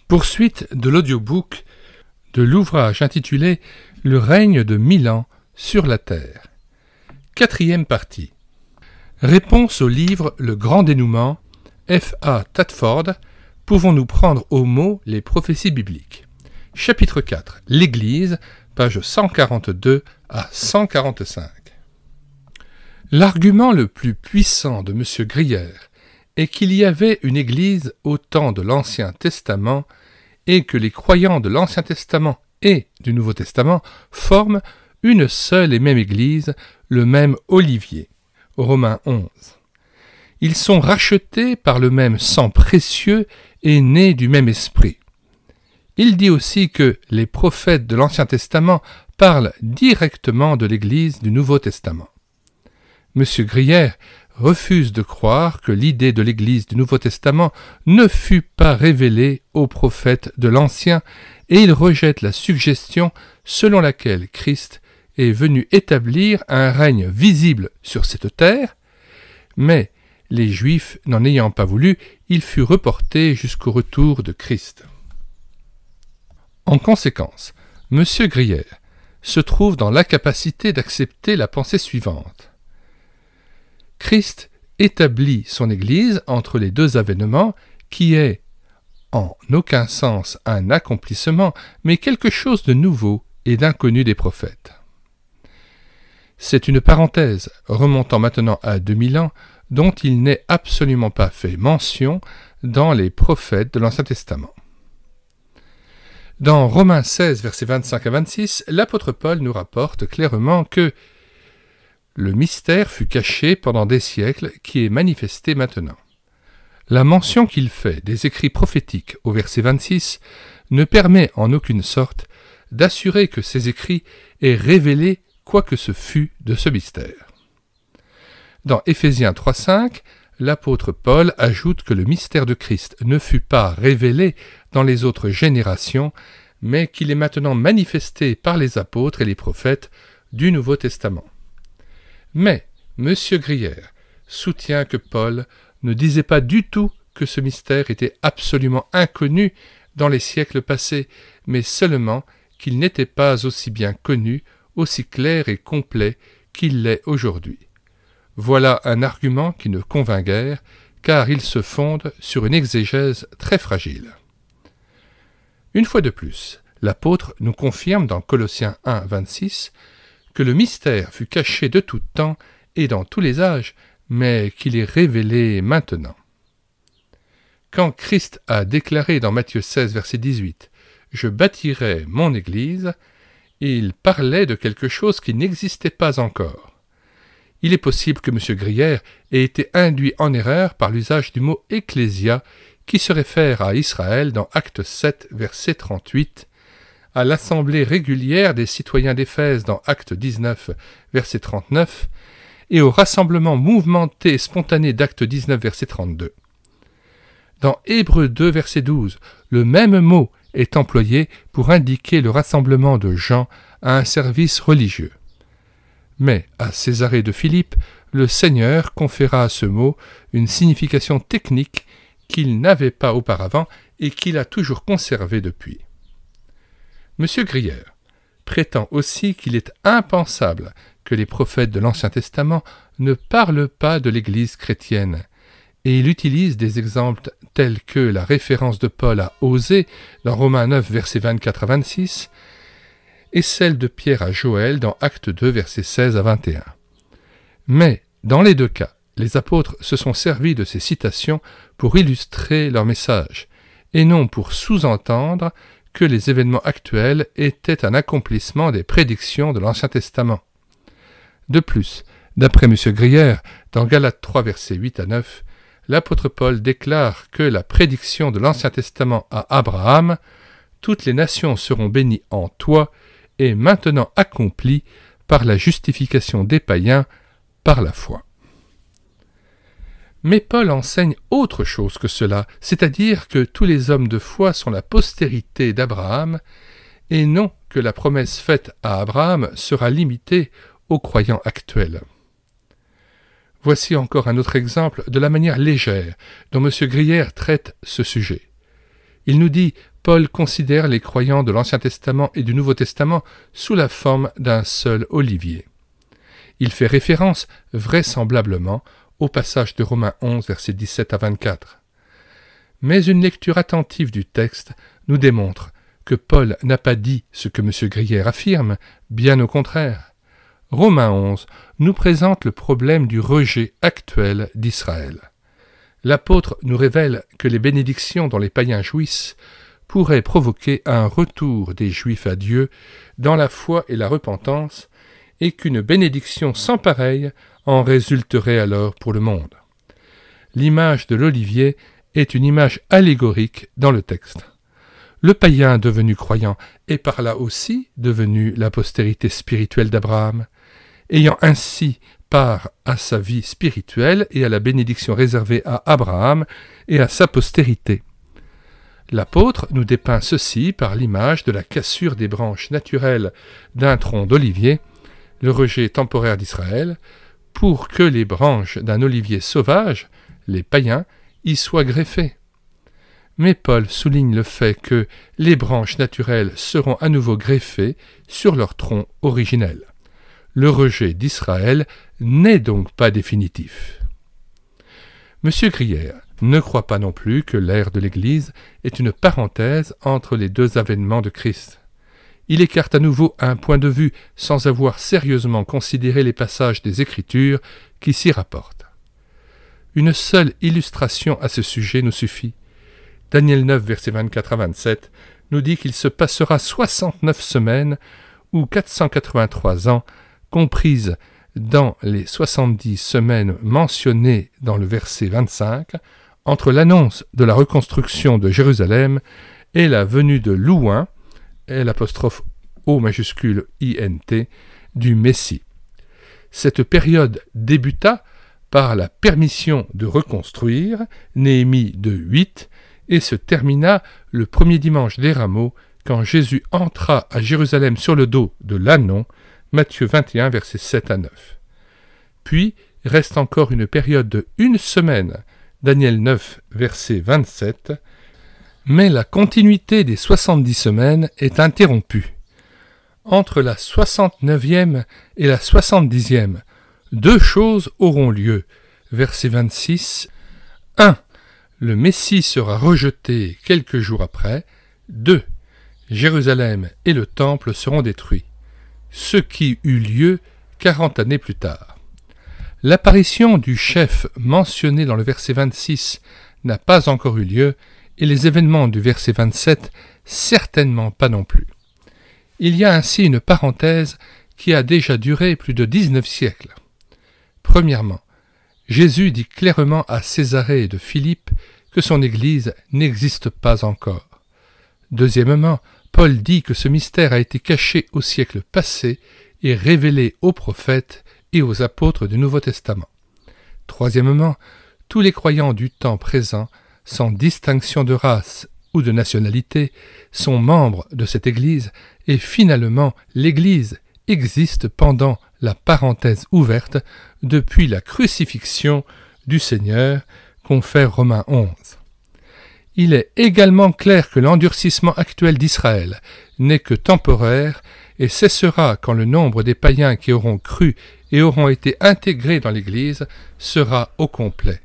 Poursuite de l'audiobook de l'ouvrage intitulé « Le règne de 1000 ans sur la terre ». Quatrième partie. Réponse au livre « Le grand dénouement » F.A. Tadford. Pouvons-nous prendre au mot les prophéties bibliques? Chapitre 4. L'Église, pages 142 à 145. L'argument le plus puissant de M. Grier est qu'il y avait une Église au temps de l'Ancien Testament et que les croyants de l'Ancien Testament et du Nouveau Testament forment une seule et même Église, le même olivier. Romains 11. Ils sont rachetés par le même sang précieux et nés du même esprit. Il dit aussi que les prophètes de l'Ancien Testament parlent directement de l'Église du Nouveau Testament. M. Grier refuse de croire que l'idée de l'Église du Nouveau Testament ne fut pas révélée aux prophètes de l'Ancien et il rejette la suggestion selon laquelle Christ est venu établir un règne visible sur cette terre, mais les Juifs n'en ayant pas voulu, il fut reporté jusqu'au retour de Christ. En conséquence, M. Grier se trouve dans l'incapacité d'accepter la pensée suivante. Christ établit son Église entre les deux avènements qui est, en aucun sens, un accomplissement, mais quelque chose de nouveau et d'inconnu des prophètes. C'est une parenthèse remontant maintenant à 2000 ans dont il n'est absolument pas fait mention dans les prophètes de l'Ancien Testament. Dans Romains 16, versets 25 à 26, l'apôtre Paul nous rapporte clairement que le mystère fut caché pendant des siècles qui est manifesté maintenant. La mention qu'il fait des écrits prophétiques au verset 26 ne permet en aucune sorte d'assurer que ces écrits aient révélé quoi que ce fût de ce mystère. Dans Éphésiens 3,5, l'apôtre Paul ajoute que le mystère de Christ ne fut pas révélé dans les autres générations, mais qu'il est maintenant manifesté par les apôtres et les prophètes du Nouveau Testament. Mais M. Grier soutient que Paul ne disait pas du tout que ce mystère était absolument inconnu dans les siècles passés, mais seulement qu'il n'était pas aussi bien connu, aussi clair et complet qu'il l'est aujourd'hui. Voilà un argument qui ne convainc guère, car il se fonde sur une exégèse très fragile. Une fois de plus, l'apôtre nous confirme dans Colossiens 1, 26 que le mystère fut caché de tout temps et dans tous les âges, mais qu'il est révélé maintenant. Quand Christ a déclaré dans Matthieu 16, verset 18 « Je bâtirai mon Église », il parlait de quelque chose qui n'existait pas encore. Il est possible que M. Grier ait été induit en erreur par l'usage du mot « ecclésia » qui se réfère à Israël dans Acte 7, verset 38, à l'assemblée régulière des citoyens d'Éphèse dans Acte 19, verset 39, et au rassemblement mouvementé et spontané d'Acte 19, verset 32. Dans Hébreux 2, verset 12, le même mot est employé pour indiquer le rassemblement de gens à un service religieux. Mais à Césarée de Philippe, le Seigneur conféra à ce mot une signification technique qu'il n'avait pas auparavant et qu'il a toujours conservée depuis. M. Grier prétend aussi qu'il est impensable que les prophètes de l'Ancien Testament ne parlent pas de l'Église chrétienne, et il utilise des exemples tels que la référence de Paul à Osée dans Romains 9, versets 24 à 26, et celle de Pierre à Joël dans Acte 2, versets 16 à 21. Mais, dans les deux cas, les apôtres se sont servis de ces citations pour illustrer leur message, et non pour sous-entendre que les événements actuels étaient un accomplissement des prédictions de l'Ancien Testament. De plus, d'après M. Grier, dans Galates 3, versets 8 à 9, l'apôtre Paul déclare que la prédiction de l'Ancien Testament à Abraham « Toutes les nations seront bénies en toi » est maintenant accomplie par la justification des païens par la foi. Mais Paul enseigne autre chose que cela, c'est-à-dire que tous les hommes de foi sont la postérité d'Abraham, et non que la promesse faite à Abraham sera limitée aux croyants actuels. Voici encore un autre exemple de la manière légère dont M. Grier traite ce sujet. Il nous dit « Paul considère les croyants de l'Ancien Testament et du Nouveau Testament sous la forme d'un seul olivier ». Il fait référence, vraisemblablement, au passage de Romains 11, versets 17 à 24. Mais une lecture attentive du texte nous démontre que Paul n'a pas dit ce que M. Grière affirme, bien au contraire. Romains 11 nous présente le problème du rejet actuel d'Israël. L'apôtre nous révèle que les bénédictions dont les païens jouissent pourraient provoquer un retour des Juifs à Dieu dans la foi et la repentance, et qu'une bénédiction sans pareille en résulterait alors pour le monde. L'image de l'olivier est une image allégorique dans le texte. Le païen devenu croyant est par là aussi devenu la postérité spirituelle d'Abraham, ayant ainsi part à sa vie spirituelle et à la bénédiction réservée à Abraham et à sa postérité. L'apôtre nous dépeint ceci par l'image de la cassure des branches naturelles d'un tronc d'olivier, le rejet temporaire d'Israël, pour que les branches d'un olivier sauvage, les païens, y soient greffées. Mais Paul souligne le fait que les branches naturelles seront à nouveau greffées sur leur tronc originel. Le rejet d'Israël n'est donc pas définitif. M. Grière ne croit pas non plus que l'ère de l'Église est une parenthèse entre les deux avènements de Christ. Il écarte à nouveau un point de vue sans avoir sérieusement considéré les passages des Écritures qui s'y rapportent. Une seule illustration à ce sujet nous suffit. Daniel 9, versets 24 à 27, nous dit qu'il se passera 69 semaines ou 483 ans, comprises dans les 70 semaines mentionnées dans le verset 25, entre l'annonce de la reconstruction de Jérusalem et la venue de l'Ouin, l'apostrophe O majuscule INT, du Messie. Cette période débuta par la permission de reconstruire, Néhémie 2:8, et se termina le premier dimanche des Rameaux, quand Jésus entra à Jérusalem sur le dos de l'ânon, Matthieu 21, versets 7 à 9. Puis reste encore une période de 1 semaine, Daniel 9, verset 27, mais la continuité des 70 semaines est interrompue. Entre la 69e et la 70e, 2 choses auront lieu. Verset 26, 1. Le Messie sera rejeté quelques jours après. 2. Jérusalem et le Temple seront détruits. Ce qui eut lieu 40 années plus tard. L'apparition du chef mentionné dans le verset 26 n'a pas encore eu lieu, et les événements du verset 27 certainement pas non plus. Il y a ainsi une parenthèse qui a déjà duré plus de 19 siècles. Premièrement, Jésus dit clairement à Césarée et de Philippe que son Église n'existe pas encore. Deuxièmement, Paul dit que ce mystère a été caché au siècle passé et révélé aux prophètes et aux apôtres du Nouveau Testament. Troisièmement, tous les croyants du temps présent, sans distinction de race ou de nationalité, sont membres de cette Église, et finalement l'Église existe pendant la parenthèse ouverte depuis la crucifixion du Seigneur, confère Romains 11. Il est également clair que l'endurcissement actuel d'Israël n'est que temporaire et cessera quand le nombre des païens qui auront cru et auront été intégrés dans l'Église sera au complet.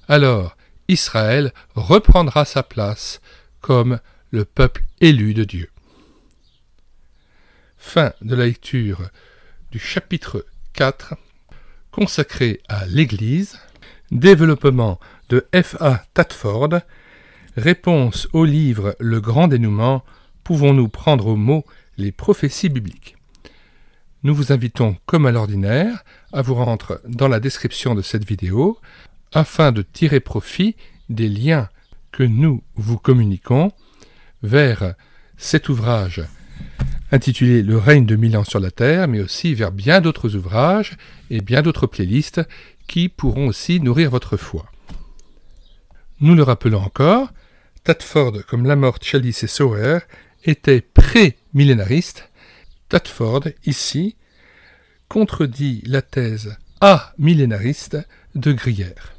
Alors, Israël reprendra sa place comme le peuple élu de Dieu. Fin de la lecture du chapitre 4 consacré à l'Église, développement de F.A. Tadford, réponse au livre Le Grand Dénouement, pouvons-nous prendre au mot les prophéties bibliques? Nous vous invitons, comme à l'ordinaire, à vous rendre dans la description de cette vidéo afin de tirer profit des liens que nous vous communiquons vers cet ouvrage intitulé « Le règne de 1000 ans sur la terre », mais aussi vers bien d'autres ouvrages et bien d'autres playlists qui pourront aussi nourrir votre foi. Nous le rappelons encore, Tadford, comme Lamorte, Chalice et Sauer, était pré-millénariste. Tadford, ici, contredit la thèse amillénariste de Grière.